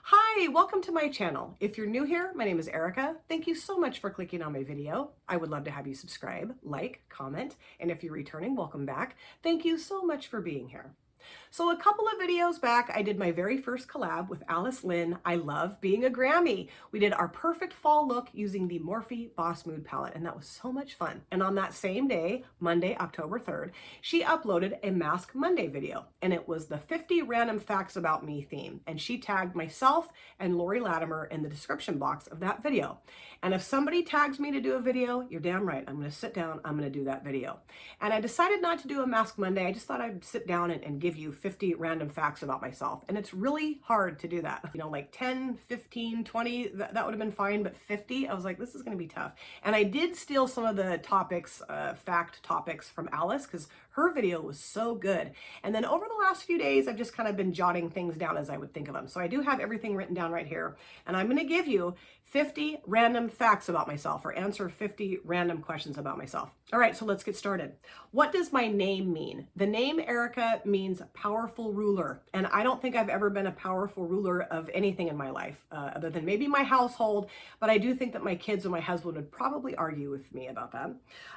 Hi, welcome to my channel. If you're new here, my name is Erica. Thank you so much for clicking on my video. I would love to have you subscribe, like, comment, and if you're returning, welcome back. Thank you so much for being here. So a couple of videos back, I did my very first collab with Lynn. I love being a Grammy. We did our perfect fall look using the Morphe Boss Mood palette, and that was so much fun. And on that same day, Monday, October 3rd, she uploaded a Mask Monday video, and it was the 50 random facts about me theme. And she tagged myself and Lori Latimer in the description box of that video. And if somebody tags me to do a video, you're damn right, I'm gonna sit down, I'm gonna do that video. And I decided not to do a Mask Monday. I just thought I'd sit down and give you 50 random facts about myself. And it's really hard to do that. You know, like 10, 15, 20, that would have been fine, but 50, I was like, this is gonna be tough. And I did steal some of the topics, fact topics from Alice, because her video was so good. And then over the last few days, I've just kind of been jotting things down as I would think of them. So I do have everything written down right here. And I'm gonna give you 50 random facts about myself, or answer 50 random questions about myself. All right, so let's get started. What does my name mean? The name Erica means powerful ruler. And I don't think I've ever been a powerful ruler of anything in my life, other than maybe my household. But I do think that my kids and my husband would probably argue with me about that.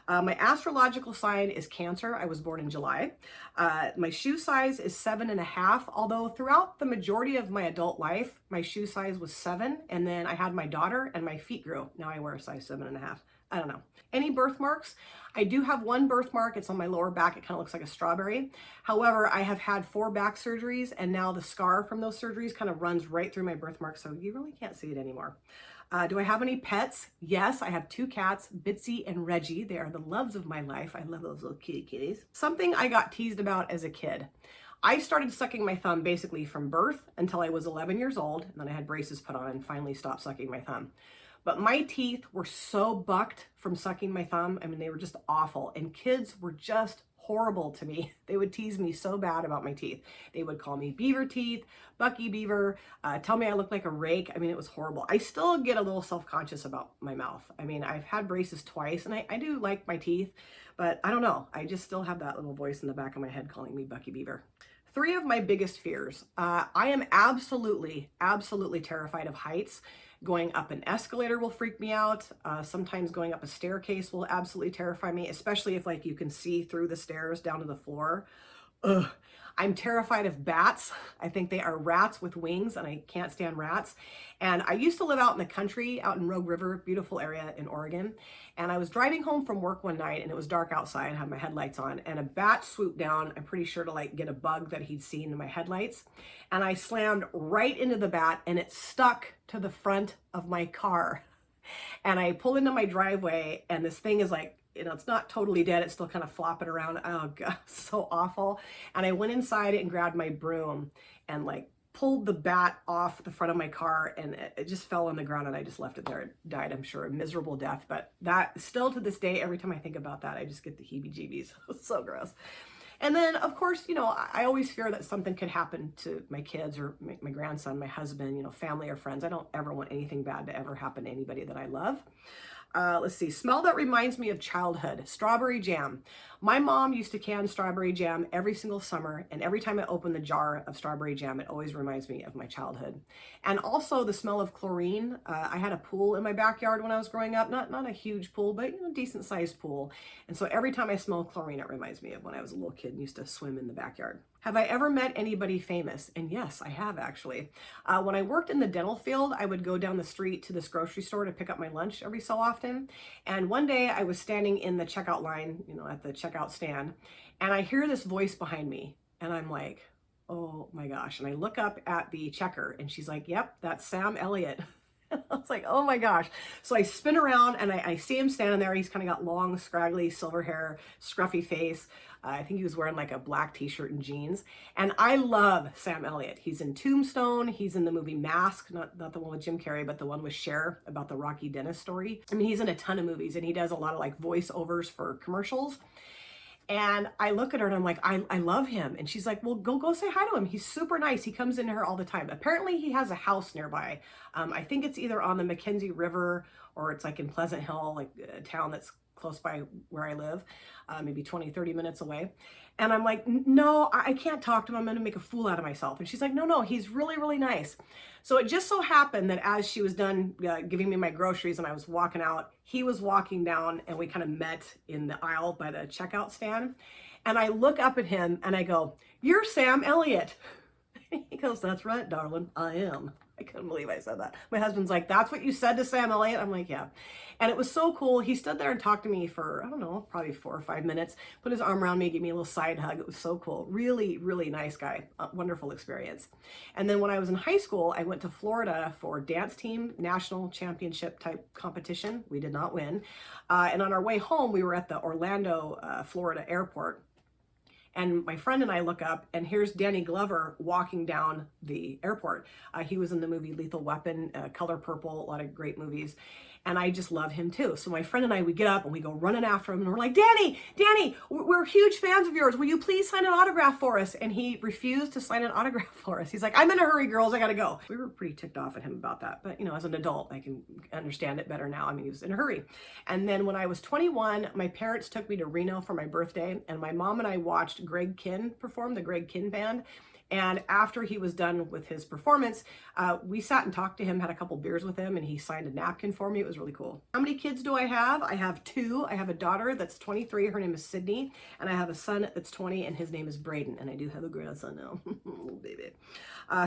My astrological sign is Cancer. I was born in July. My shoe size is 7.5, although throughout the majority of my adult life, my shoe size was 7, and then I had my daughter and my feet grew. Now I wear a size 7.5. I don't know. Any birthmarks? I do have one birthmark. It's on my lower back. It kind of looks like a strawberry. However, I have had 4 back surgeries, and now the scar from those surgeries kind of runs right through my birthmark, so you really can't see it anymore. Do I have any pets? Yes, I have 2 cats, Bitsy and Reggie. They are the loves of my life. I love those little kitty kitties. Something I got teased about as a kid. I started sucking my thumb basically from birth until I was 11 years old, and then I had braces put on and finally stopped sucking my thumb. But my teeth were so bucked from sucking my thumb. I mean, they were just awful. And kids were just horrible to me. They would tease me so bad about my teeth. They would call me beaver teeth, Bucky Beaver, tell me I look like a rake. I mean, it was horrible. I still get a little self-conscious about my mouth. I mean, I've had braces twice, and I do like my teeth, but I don't know. I just still have that little voice in the back of my head calling me Bucky Beaver. 3 of my biggest fears. I am absolutely terrified of heights. Going up an escalator will freak me out. Sometimes going up a staircase will absolutely terrify me, especially if like you can see through the stairs down to the floor. Ugh. I'm terrified of bats. I think they are rats with wings, and I can't stand rats. And I used to live out in the country, out in Rogue River, beautiful area in Oregon. And I was driving home from work one night, and it was dark outside. I had my headlights on, and a bat swooped down, I'm pretty sure to like get a bug that he'd seen in my headlights. And I slammed right into the bat, and it stuck to the front of my car. And I pull into my driveway, and this thing is like, you know, it's not totally dead. It's still kind of flopping around. Oh God, so awful. And I went inside and grabbed my broom and like pulled the bat off the front of my car, and it just fell on the ground, and I just left it there. It died, I'm sure, a miserable death. But that still to this day, every time I think about that, I just get the heebie-jeebies. So gross. And then, of course, you know, I always fear that something could happen to my kids or my grandson, my husband, you know, family or friends. I don't ever want anything bad to ever happen to anybody that I love. Let's see, smell that reminds me of childhood, strawberry jam. My mom used to can strawberry jam every single summer, and every time I open the jar of strawberry jam, it always reminds me of my childhood. And also the smell of chlorine. I had a pool in my backyard when I was growing up, not a huge pool, but you know, decent sized pool. And so every time I smell chlorine, it reminds me of when I was a little kid and used to swim in the backyard. Have I ever met anybody famous? And yes, I have actually. When I worked in the dental field, I would go down the street to this grocery store to pick up my lunch every so often. And one day I was standing in the checkout line, you know, at the checkout stand, and I hear this voice behind me, and I'm like, oh my gosh. And I look up at the checker, and she's like, yep, that's Sam Elliott. I was like, oh my gosh. So I spin around, and I see him standing there. He's kind of got long, scraggly, silver hair, scruffy face. I think he was wearing like a black t-shirt and jeans. And I love Sam Elliott. He's in Tombstone. He's in the movie Mask, not the one with Jim Carrey, but the one with Cher about the Rocky Dennis story. I mean, he's in a ton of movies, and he does a lot of like voiceovers for commercials. And I look at her and I'm like, I love him. And she's like, well, go say hi to him. He's super nice. He comes into her all the time. Apparently he has a house nearby. I think it's either on the Mackenzie River or it's like in Pleasant Hill, like a town that's close by where I live, maybe 20, 30 minutes away. And I'm like, no, I can't talk to him. I'm going to make a fool out of myself. And she's like, no, he's really, really nice. So it just so happened that as she was done giving me my groceries and I was walking out, he was walking down and we kind of met in the aisle by the checkout stand. And I look up at him and I go, "You're Sam Elliott." He goes, "That's right, darling, I am." I couldn't believe I said that. My husband's like, "That's what you said to Sam Elliott?" I'm like, "Yeah." And it was so cool. He stood there and talked to me for, I don't know, probably 4 or 5 minutes, put his arm around me, gave me a little side hug. It was so cool. Really, really nice guy. Wonderful experience. And then when I was in high school, I went to Florida for dance team national championship type competition. We did not win. And on our way home, we were at the Orlando, Florida airport. And my friend and I look up, and here's Danny Glover walking down the airport. He was in the movie Lethal Weapon, Color Purple, a lot of great movies. And I just love him too. So my friend and I, we get up and we go running after him and we're like, Danny, we're huge fans of yours. Will you please sign an autograph for us? And he refused to sign an autograph for us. He's like, "I'm in a hurry, girls, I gotta go." We were pretty ticked off at him about that. But you know, as an adult, I can understand it better now. I mean, he was in a hurry. And then when I was 21, my parents took me to Reno for my birthday, and my mom and I watched Greg Kihn perform, the Greg Kihn Band. And after he was done with his performance, we sat and talked to him, had a couple beers with him, and he signed a napkin for me. It was really cool. How many kids do I have? I have 2. I have a daughter that's 23. Her name is Sydney. And I have a son that's 20, and his name is Braden. And I do have a grandson now. Little baby.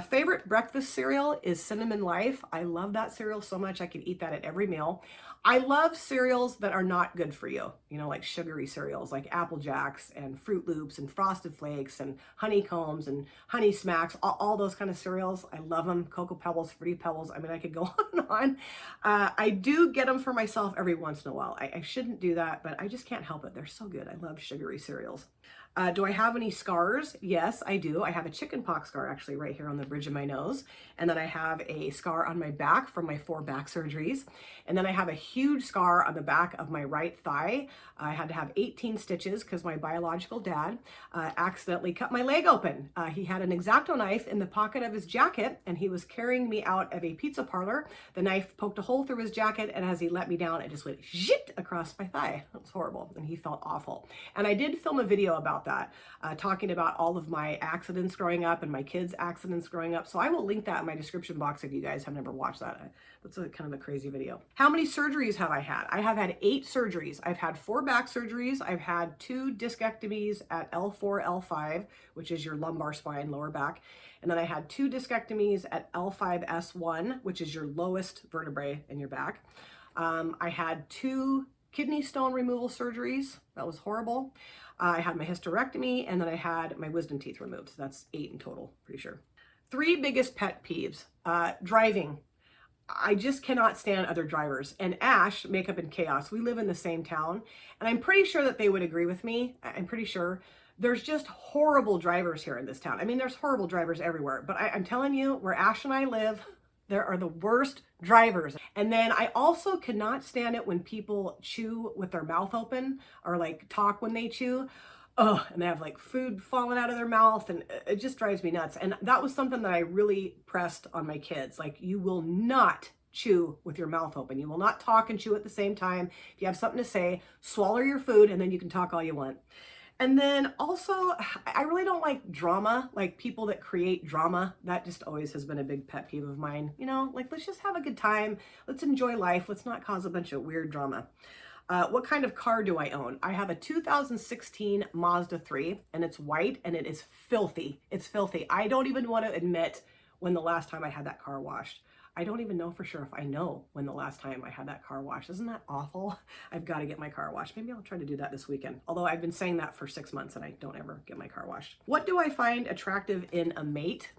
Favorite breakfast cereal is Cinnamon Life. I love that cereal so much. I can eat that at every meal. I love cereals that are not good for you. You know, like sugary cereals, like Apple Jacks and Fruit Loops and Frosted Flakes and Honeycombs and Honey Smacks, all those kind of cereals. I love them. Cocoa Pebbles, Fruity Pebbles. I mean, I could go on and on. I do get them for myself every once in a while. I shouldn't do that, but I just can't help it. They're so good. I love sugary cereals. Do I have any scars? Yes, I do. I have a chickenpox scar actually right here on the bridge of my nose. And then I have a scar on my back from my 4 back surgeries. And then I have a huge scar on the back of my right thigh. I had to have 18 stitches because my biological dad accidentally cut my leg open. He had an X-Acto knife in the pocket of his jacket and he was carrying me out of a pizza parlor. The knife poked a hole through his jacket, and as he let me down, it just went zhit across my thigh. It was horrible and he felt awful. And I did film a video about that, talking about all of my accidents growing up and my kids' accidents growing up. So I will link that in my description box if you guys have never watched that. That's a kind of a crazy video. How many surgeries have I had? I have had 8 surgeries. I've had 4 back surgeries. I've had 2 discectomies at L4, L5, which is your lumbar spine, lower back. And then I had 2 discectomies at L5, S1, which is your lowest vertebrae in your back. I had 2 kidney stone removal surgeries. That was horrible. I had my hysterectomy, and then I had my wisdom teeth removed. So that's 8 in total, pretty sure. 3 biggest pet peeves. Driving. I just cannot stand other drivers. And Ash, Makeup and Chaos, we live in the same town, and I'm pretty sure that they would agree with me. I'm pretty sure. There's just horrible drivers here in this town. I mean, there's horrible drivers everywhere, but I'm telling you, where Ash and I live, there are the worst drivers. And then I also cannot stand it when people chew with their mouth open or like talk when they chew. Oh, and they have like food falling out of their mouth, and it just drives me nuts. And that was something that I really pressed on my kids. Like, you will not chew with your mouth open. You will not talk and chew at the same time. If you have something to say, swallow your food and then you can talk all you want. And then also, I really don't like drama, like people that create drama. That just always has been a big pet peeve of mine. You know, like, let's just have a good time. Let's enjoy life. Let's not cause a bunch of weird drama. What kind of car do I own? I have a 2016 Mazda 3, and it's white, and it is filthy. It's filthy. I don't even want to admit when the last time I had that car washed. I don't even know for sure if I know when the last time I had that car washed. Isn't that awful? I've got to get my car washed. Maybe I'll try to do that this weekend. Although I've been saying that for 6 months and I don't ever get my car washed. What do I find attractive in a mate?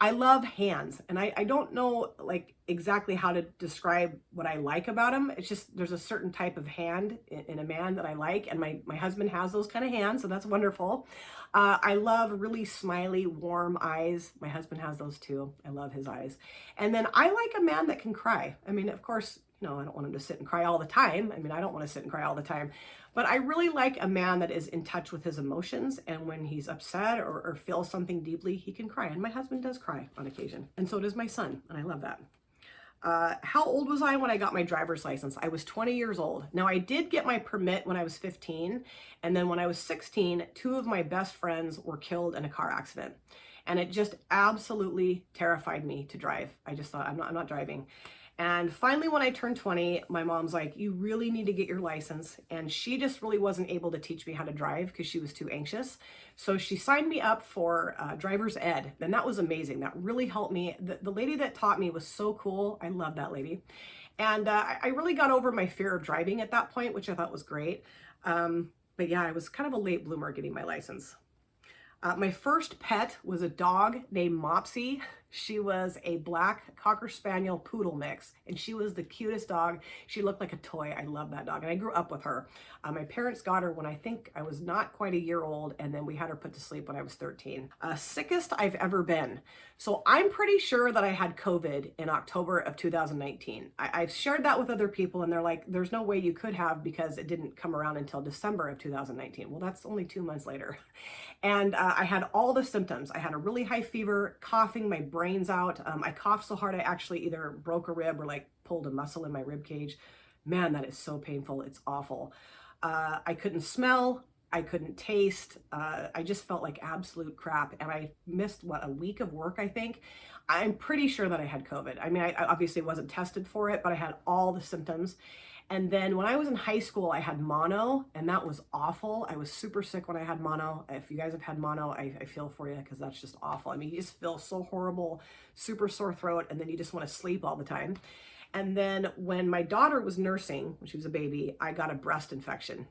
I love hands, and I don't know like exactly how to describe what I like about them. It's just there's a certain type of hand in a man that I like, and my husband has those kind of hands, so that's wonderful. I love really smiley, warm eyes. My husband has those too. I love his eyes. And then I like a man that can cry. I mean, of course, you know, I don't want him to sit and cry all the time. I mean, I don't want to sit and cry all the time. But I really like a man that is in touch with his emotions, and when he's upset or feels something deeply, he can cry. And my husband does cry on occasion, and so does my son, and I love that. How old was I when I got my driver's license? I was 20 years old. Now, I did get my permit when I was 15. And then when I was 16, two of my best friends were killed in a car accident. And it just absolutely terrified me to drive. I just thought, I'm not driving. And finally, when I turned 20, my mom's like, you really need to get your license. And she just really wasn't able to teach me how to drive because she was too anxious. So she signed me up for driver's ed. And that was amazing. That really helped me. The lady that taught me was so cool. I love that lady. And I really got over my fear of driving at that point, which I thought was great. But yeah, I was kind of a late bloomer getting my license. My first pet was a dog named Mopsy. She was a black Cocker Spaniel Poodle mix, and she was the cutest dog. She looked like a toy. I love that dog, and I grew up with her. My parents got her when I think I was not quite a year old, and then we had her put to sleep when I was 13. Sickest I've ever been. So I'm pretty sure that I had COVID in October of 2019. I've shared that with other people, and they're like, there's no way you could have because it didn't come around until December of 2019. Well, that's only 2 months later. And I had all the symptoms. I had a really high fever, coughing my brains out. I coughed so hard I actually either broke a rib or like pulled a muscle in my rib cage. Man, that is so painful. It's awful. I couldn't smell. I couldn't taste. I just felt like absolute crap. And I missed, a week of work, I think. I'm pretty sure that I had COVID. I mean, I obviously wasn't tested for it, but I had all the symptoms. And then when I was in high school, I had mono, and that was awful. I was super sick when I had mono. If you guys have had mono, I feel for you because that's just awful. I mean, you just feel so horrible, super sore throat, and then you just want to sleep all the time. And then when my daughter was nursing, when she was a baby, I got a breast infection.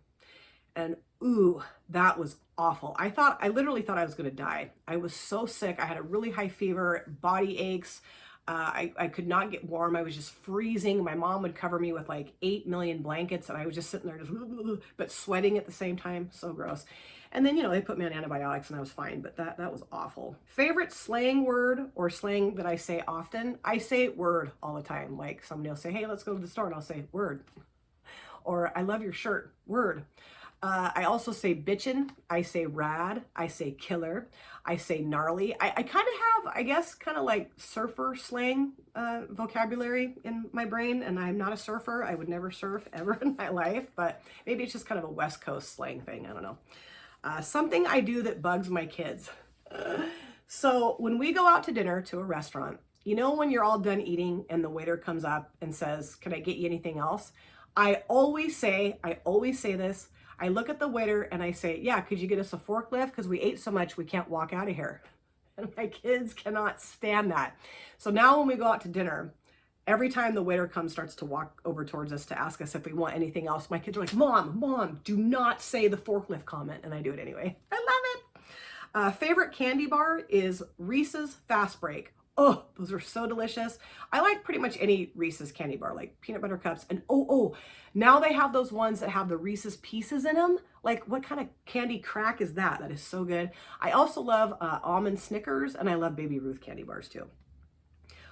And ooh, that was awful. I literally thought I was going to die. I was so sick. I had a really high fever, body aches. I could not get warm. I was just freezing. My mom would cover me with like 8 million blankets, and I was just sitting there, but sweating at the same time. So gross. And then, they put me on antibiotics and I was fine, but that was awful. Favorite slang word or slang that I say often? I say word all the time. Like somebody will say, hey, let's go to the store, and I'll say word. Or I love your shirt, word. I also say bitchin', I say rad, I say killer, I say gnarly. I kind of have, I guess, kind of like surfer slang vocabulary in my brain, and I'm not a surfer. I would never surf ever in my life, but maybe it's just kind of a West Coast slang thing. I don't know. Something I do that bugs my kids. So when we go out to dinner to a restaurant, when you're all done eating and the waiter comes up and says, can I get you anything else? I always say this. I look at the waiter and I say, yeah, could you get us a forklift? Because we ate so much, we can't walk out of here. And my kids cannot stand that. So now when we go out to dinner, every time the waiter starts to walk over towards us to ask us if we want anything else, my kids are like, Mom, do not say the forklift comment. And I do it anyway. I love it. Favorite candy bar is Reese's Fast Break. Oh, those are so delicious. I like pretty much any Reese's candy bar, like peanut butter cups. And now they have those ones that have the Reese's Pieces in them. Like, what kind of candy crack is that? That is so good. I also love almond Snickers, and I love Baby Ruth candy bars too.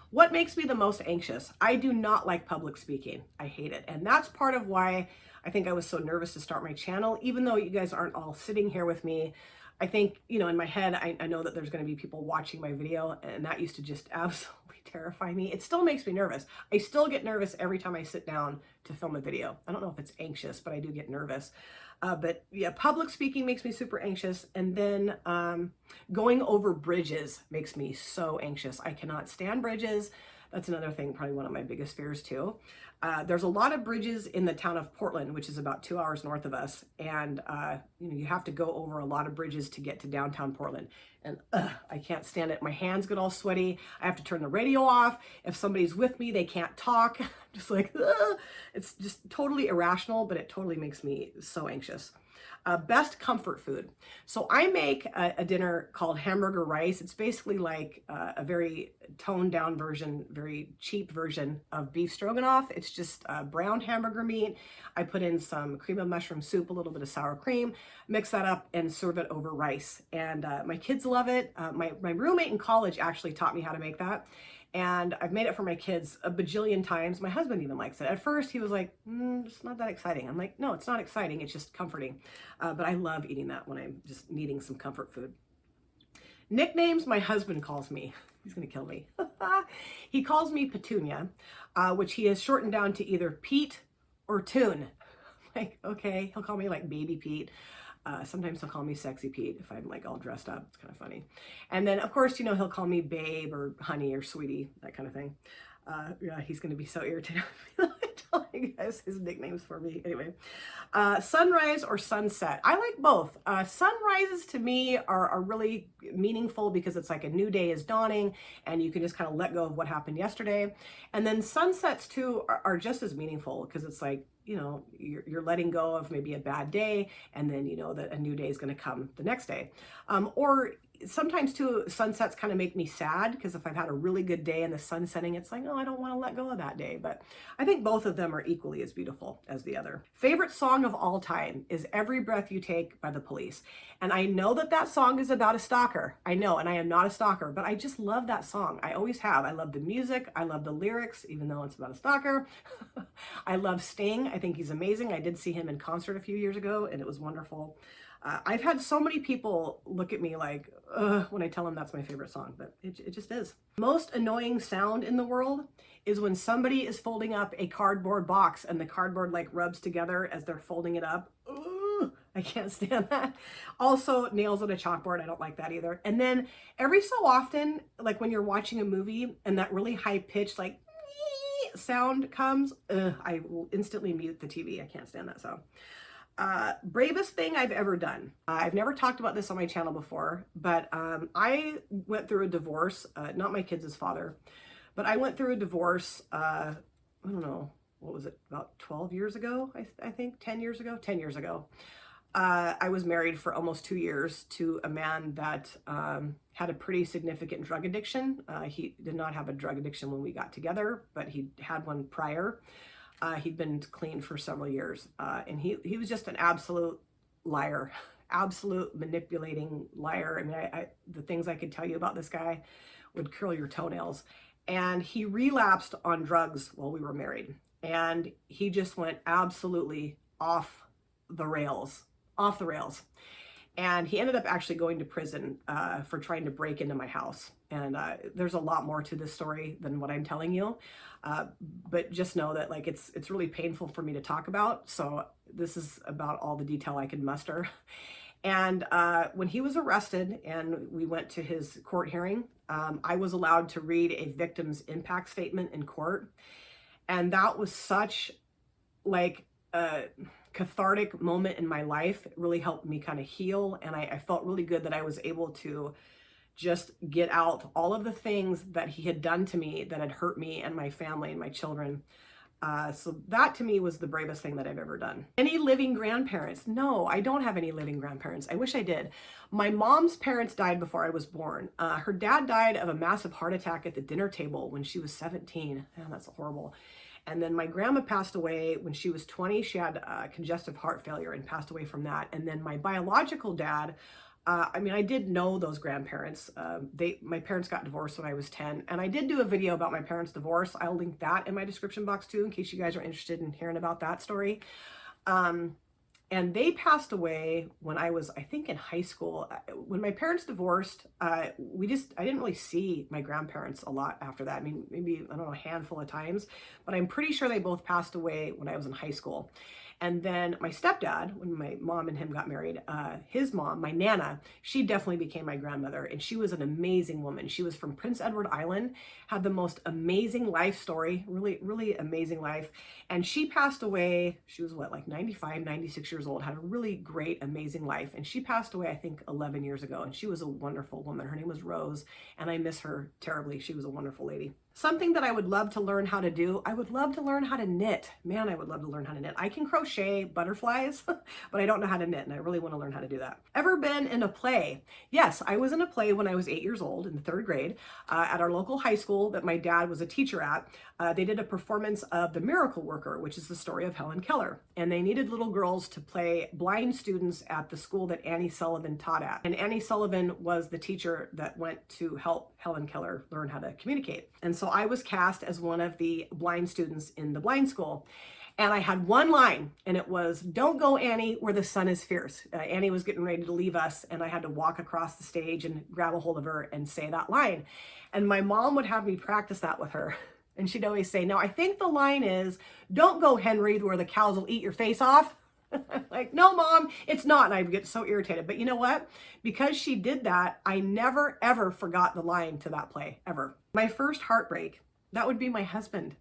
What makes me the most anxious? I do not like public speaking. I hate it. And that's part of why I think I was so nervous to start my channel, even though you guys aren't all sitting here with me. I think, in my head, I know that there's going to be people watching my video, and that used to just absolutely terrify me. It still makes me nervous. I still get nervous every time I sit down to film a video. I don't know if it's anxious, but I do get nervous. But yeah, public speaking makes me super anxious. And then going over bridges makes me so anxious. I cannot stand bridges. That's another thing, probably one of my biggest fears too. There's a lot of bridges in the town of Portland, which is about 2 hours north of us. And, you have to go over a lot of bridges to get to downtown Portland. And I can't stand it. My hands get all sweaty. I have to turn the radio off. If somebody's with me, they can't talk. Just like, it's just totally irrational, but it totally makes me so anxious. Best comfort food. So I make a dinner called hamburger rice. It's basically like a very toned down version, very cheap version of beef stroganoff. It's just browned hamburger meat. I put in some cream of mushroom soup, a little bit of sour cream, mix that up and serve it over rice. And my kids love it. My roommate in college actually taught me how to make that. And I've made it for my kids a bajillion times. My husband even likes it. At first, he was like, it's not that exciting. I'm like, no, it's not exciting. It's just comforting. But I love eating that when I'm just needing some comfort food. Nicknames my husband calls me. He's gonna kill me. He calls me Petunia, which he has shortened down to either Pete or Toon. Like, okay, he'll call me like Baby Pete. Sometimes he'll call me Sexy Pete if I'm like all dressed up. It's kind of funny. And then of course, you know, he'll call me Babe or Honey or Sweetie, that kind of thing. Yeah, he's going to be so irritated telling you guys his nicknames for me. Anyway, sunrise or sunset. I like both. Sunrises to me are really meaningful because it's like a new day is dawning and you can just kind of let go of what happened yesterday. And then sunsets too are just as meaningful because it's like, you know, you're letting go of maybe a bad day and then you know that a new day is going to come the next day. Or sometimes too, sunsets kind of make me sad because if I've had a really good day and the sun setting, it's like, oh, I don't want to let go of that day. But I think both of them are equally as beautiful as the other. Favorite song of all time is Every Breath You Take by The Police. And I know that that song is about a stalker. I know, and I am not a stalker, but I just love that song. I always have. I love the music. I love the lyrics, even though it's about a stalker. I love Sting. I think he's amazing. I did see him in concert a few years ago and it was wonderful. I've had so many people look at me like, when I tell them that's my favorite song, but it just is. Most annoying sound in the world is when somebody is folding up a cardboard box and the cardboard like rubs together as they're folding it up. I can't stand that. Also, nails on a chalkboard. I don't like that either. And then every so often, like when you're watching a movie and that really high pitched like sound comes, I will instantly mute the TV. I can't stand that sound. Bravest thing I've ever done. I've never talked about this on my channel before, but I went through a divorce, not my kids' father, but I went through a divorce, I don't know, what was it, about 12 years ago, I think, 10 years ago? 10 years ago. I was married for almost 2 years to a man that had a pretty significant drug addiction. He did not have a drug addiction when we got together, but he had one prior. He'd been clean for several years, and he was just an absolute liar, absolute manipulating liar. I mean, the things I could tell you about this guy would curl your toenails. And he relapsed on drugs while we were married, and he just went absolutely off the rails, And he ended up actually going to prison for trying to break into my house. And there's a lot more to this story than what I'm telling you. But just know that like it's really painful for me to talk about. So this is about all the detail I can muster. And when he was arrested and we went to his court hearing, I was allowed to read a victim's impact statement in court. And that was such like a cathartic moment in my life. It really helped me kind of heal. And I felt really good that I was able to just get out all of the things that he had done to me that had hurt me and my family and my children. So that to me was the bravest thing that I've ever done. Any living grandparents? No, I don't have any living grandparents. I wish I did. My mom's parents died before I was born. Her dad died of a massive heart attack at the dinner table when she was 17. Man, that's horrible. And then my grandma passed away when she was 20. She had congestive heart failure and passed away from that. And then my biological dad, I mean, I did know those grandparents. My parents got divorced when I was 10. And I did do a video about my parents' divorce. I'll link that in my description box too, in case you guys are interested in hearing about that story. And they passed away when I was, I think, in high school. When my parents divorced, I didn't really see my grandparents a lot after that. I mean, maybe, I don't know, a handful of times, but I'm pretty sure they both passed away when I was in high school. And then my stepdad, when my mom and him got married, his mom, my Nana, she definitely became my grandmother. And she was an amazing woman. She was from Prince Edward Island, had the most amazing life story, really, really amazing life. And she passed away, she was what, like 95, 96 years old, had a really great, amazing life. And she passed away, I think, 11 years ago. And she was a wonderful woman. Her name was Rose. And I miss her terribly. She was a wonderful lady. Something that I would love to learn how to do, I would love to learn how to knit. Man, I would love to learn how to knit. I can crochet butterflies, but I don't know how to knit, and I really want to learn how to do that. Ever been in a play? Yes, I was in a play when I was 8 years old in the 3rd grade at our local high school that my dad was a teacher at. They did a performance of The Miracle Worker, which is the story of Helen Keller. And they needed little girls to play blind students at the school that Annie Sullivan taught at. And Annie Sullivan was the teacher that went to help Helen Keller learn how to communicate. And so I was cast as one of the blind students in the blind school. And I had one line, and it was, "Don't go, Annie, where the sun is fierce." Annie was getting ready to leave us, and I had to walk across the stage and grab a hold of her and say that line. And my mom would have me practice that with her. And she'd always say, "No, I think the line is, 'Don't go, Henry, where the cows will eat your face off.'" I'm like, "No, Mom, it's not." And I would get so irritated. But you know what? Because she did that, I never, ever forgot the line to that play, ever. My first heartbreak, that would be my husband.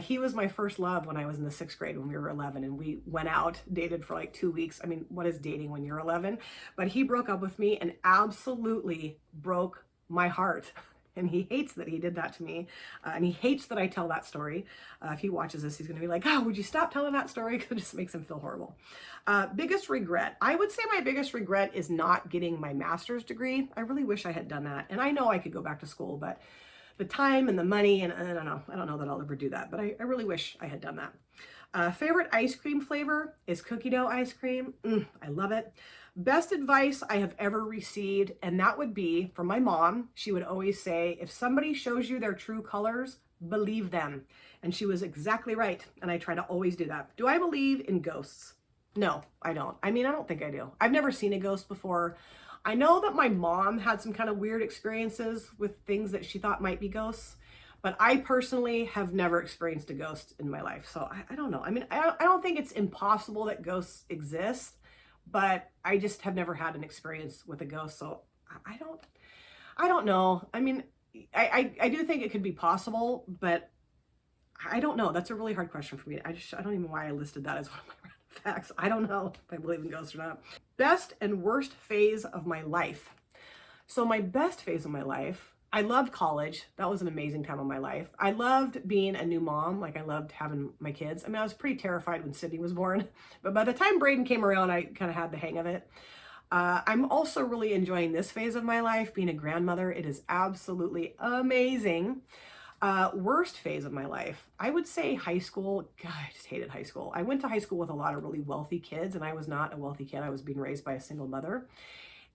He was my first love when I was in the 6th grade when we were 11, and we went out, dated for like 2 weeks. I mean, what is dating when you're 11? But he broke up with me and absolutely broke my heart. And he hates that he did that to me. And he hates that I tell that story. If he watches this, he's going to be like, "Oh, would you stop telling that story?" Because it just makes him feel horrible. Biggest regret. I would say my biggest regret is not getting my master's degree. I really wish I had done that. And I know I could go back to school, but the time and the money, and I don't know that I'll ever do that, but I really wish I had done that. Favorite ice cream flavor is cookie dough ice cream. I love it. Best advice I have ever received, and that would be from my mom. She would always say, "If somebody shows you their true colors, believe them." And she was exactly right. And I try to always do that. Do I believe in ghosts? No, I don't. I mean, I don't think I do. I've never seen a ghost before. I know that my mom had some kind of weird experiences with things that she thought might be ghosts, but I personally have never experienced a ghost in my life. So I don't know. I mean, I don't think it's impossible that ghosts exist, but I just have never had an experience with a ghost. So I don't know. I mean, I do think it could be possible, but I don't know. That's a really hard question for me. I don't even know why I listed that as one of my random facts. I don't know if I believe in ghosts or not. Best and worst phase of my life. So my best phase of my life, I loved college. That was an amazing time of my life. I loved being a new mom. Like, I loved having my kids. I mean, I was pretty terrified when Sydney was born, but by the time Braden came around, I kind of had the hang of it. I'm also really enjoying this phase of my life, being a grandmother. It is absolutely amazing. Worst phase of my life, I would say high school. God, I just hated high school. I went to high school with a lot of really wealthy kids, and I was not a wealthy kid. I was being raised by a single mother.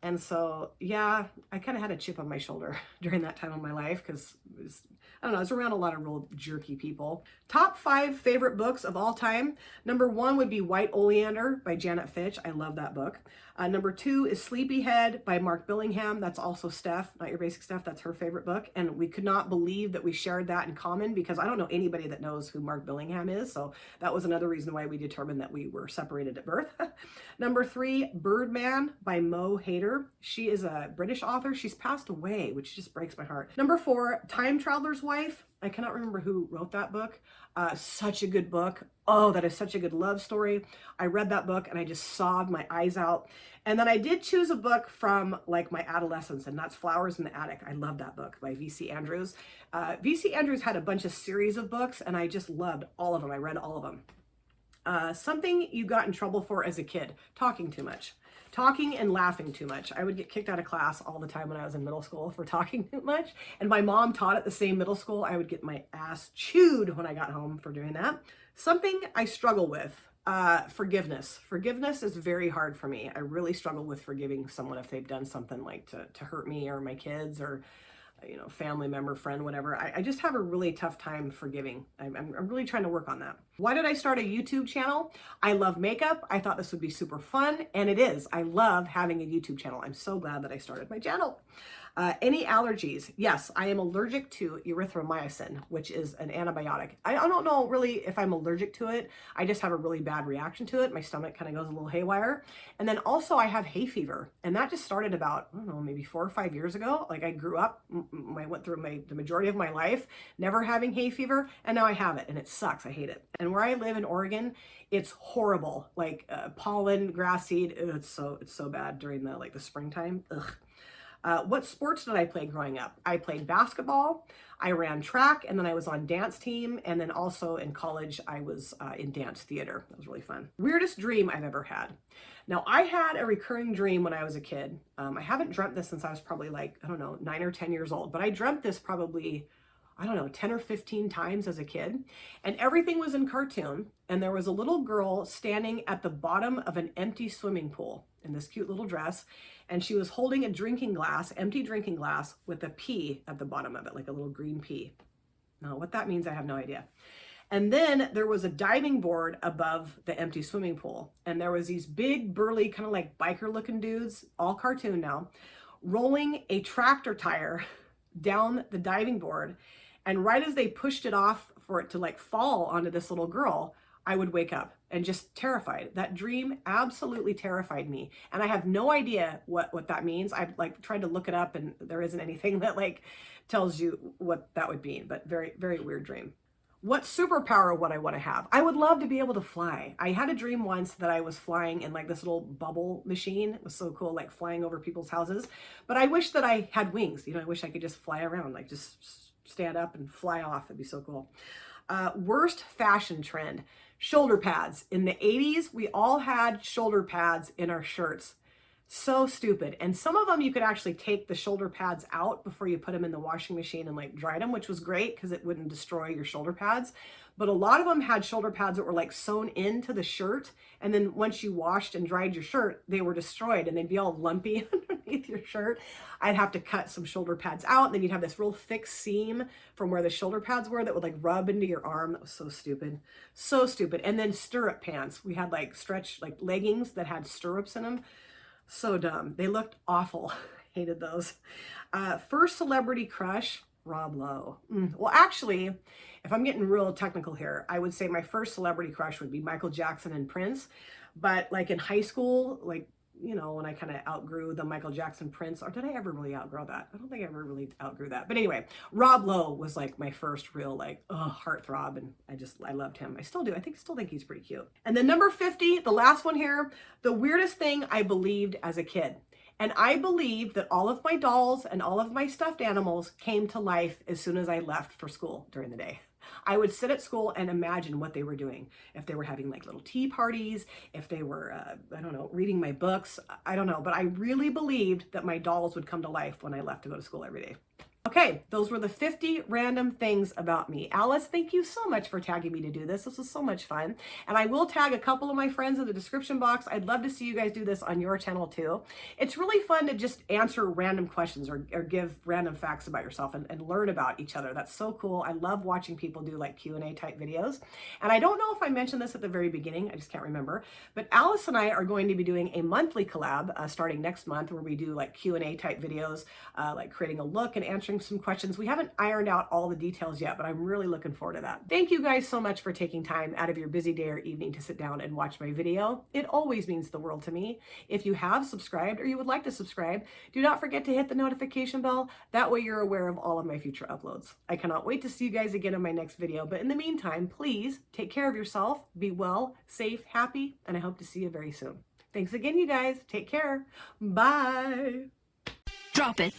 And so, yeah, I kind of had a chip on my shoulder during that time of my life because, I don't know, I was around a lot of real jerky people. Top 5 favorite books of all time. Number 1 would be White Oleander by Janet Fitch. I love that book. Number 2 is Sleepyhead by Mark Billingham. That's also Steph, Not Your Basic Steph. That's her favorite book. And we could not believe that we shared that in common because I don't know anybody that knows who Mark Billingham is. So that was another reason why we determined that we were separated at birth. Number 3, Birdman by Mo Hayter. She is a British author. She's passed away, which just breaks my heart. Number 4, Time Traveler's Wife. I cannot remember who wrote that book. Such a good book. Oh, that is such a good love story. I read that book and I just sobbed my eyes out. And then I did choose a book from like my adolescence, and that's Flowers in the Attic. I love that book by V.C. Andrews. V.C. Andrews had a bunch of series of books, and I just loved all of them. I read all of them. Something you got in trouble for as a kid: talking too much. Talking and laughing too much. I would get kicked out of class all the time when I was in middle school for talking too much. And my mom taught at the same middle school. I would get my ass chewed when I got home for doing that. Something I struggle with, forgiveness. Forgiveness is very hard for me. I really struggle with forgiving someone if they've done something like to hurt me or my kids or, you know, family member, friend, whatever. I just have a really tough time forgiving. I'm really trying to work on that. Why did I start a YouTube channel? I love makeup. I thought this would be super fun, and it is. I love having a YouTube channel. I'm so glad that I started my channel. Any allergies? Yes, I am allergic to erythromycin, which is an antibiotic. I don't know really if I'm allergic to it. I just have a really bad reaction to it. My stomach kind of goes a little haywire. And then also I have hay fever, and that just started about, I don't know, maybe 4 or 5 years ago. Like, I grew up, I went through the majority of my life never having hay fever, and now I have it, and it sucks. I hate it. And where I live in Oregon, it's horrible. Like pollen, grass seed. It's so bad during the springtime. Ugh. What sports did I play growing up? I played basketball, I ran track, and then I was on dance team. And then also in college, I was in dance theater. That was really fun. Weirdest dream I've ever had. Now, I had a recurring dream when I was a kid. I haven't dreamt this since I was probably like, I don't know, 9 or 10 years old, but I dreamt this probably, I don't know, 10 or 15 times as a kid. And everything was in cartoon. And there was a little girl standing at the bottom of an empty swimming pool in this cute little dress. And she was holding a drinking glass, empty drinking glass, with a pea at the bottom of it, like a little green pea. Now, what that means, I have no idea. And then there was a diving board above the empty swimming pool. And there was these big, burly, kind of like biker looking dudes, all cartoon now, rolling a tractor tire down the diving board. And right as they pushed it off for it to like fall onto this little girl, I would wake up and just terrified. That dream absolutely terrified me. And I have no idea what that means. I've like tried to look it up and there isn't anything that like tells you what that would mean, but very, very weird dream. What superpower would I want to have? I would love to be able to fly. I had a dream once that I was flying in like this little bubble machine. It was so cool, like flying over people's houses. But I wish that I had wings. You know, I wish I could just fly around, like just stand up and fly off. It'd be so cool. Worst fashion trend, shoulder pads. In the 80s, we all had shoulder pads in our shirts. So stupid. And some of them you could actually take the shoulder pads out before you put them in the washing machine and like dry them, which was great because it wouldn't destroy your shoulder pads. But a lot of them had shoulder pads that were like sewn into the shirt. And then once you washed and dried your shirt, they were destroyed and they'd be all lumpy underneath your shirt. I'd have to cut some shoulder pads out. And then you'd have this real thick seam from where the shoulder pads were that would like rub into your arm. That was so stupid. So stupid. And then stirrup pants. We had like stretch, like leggings that had stirrups in them. So dumb. They looked awful. Hated those. First celebrity crush, Rob Lowe. Well, actually, if I'm getting real technical here, I would say my first celebrity crush would be Michael Jackson and Prince. But like in high school, like, you know, when I kind of outgrew the Michael Jackson Prince, or did I ever really outgrow that? I don't think I ever really outgrew that. But anyway, Rob Lowe was like my first real like heartthrob, and I loved him. I still do. Still think he's pretty cute. And then number 50, the last one here, the weirdest thing I believed as a kid. And I believed that all of my dolls and all of my stuffed animals came to life as soon as I left for school during the day. I would sit at school and imagine what they were doing. If they were having like little tea parties, if they were, I don't know, reading my books, I don't know. But I really believed that my dolls would come to life when I left to go to school every day. Okay, those were the 50 random things about me. Alice, thank you so much for tagging me to do this. This was so much fun. And I will tag a couple of my friends in the description box. I'd love to see you guys do this on your channel too. It's really fun to just answer random questions or give random facts about yourself and learn about each other. That's so cool. I love watching people do like Q&A type videos. And I don't know if I mentioned this at the very beginning. I just can't remember. But Alice and I are going to be doing a monthly collab starting next month where we do like Q&A type videos, like creating a look and answering some questions. We haven't ironed out all the details yet, but I'm really looking forward to that. Thank you guys so much for taking time out of your busy day or evening to sit down and watch my video. It always means the world to me. If you have subscribed or you would like to subscribe, do not forget to hit the notification bell. That way you're aware of all of my future uploads. I cannot wait to see you guys again in my next video, but in the meantime, please take care of yourself, be well, safe, happy, and I hope to see you very soon. Thanks again, you guys. Take care. Bye. Drop it.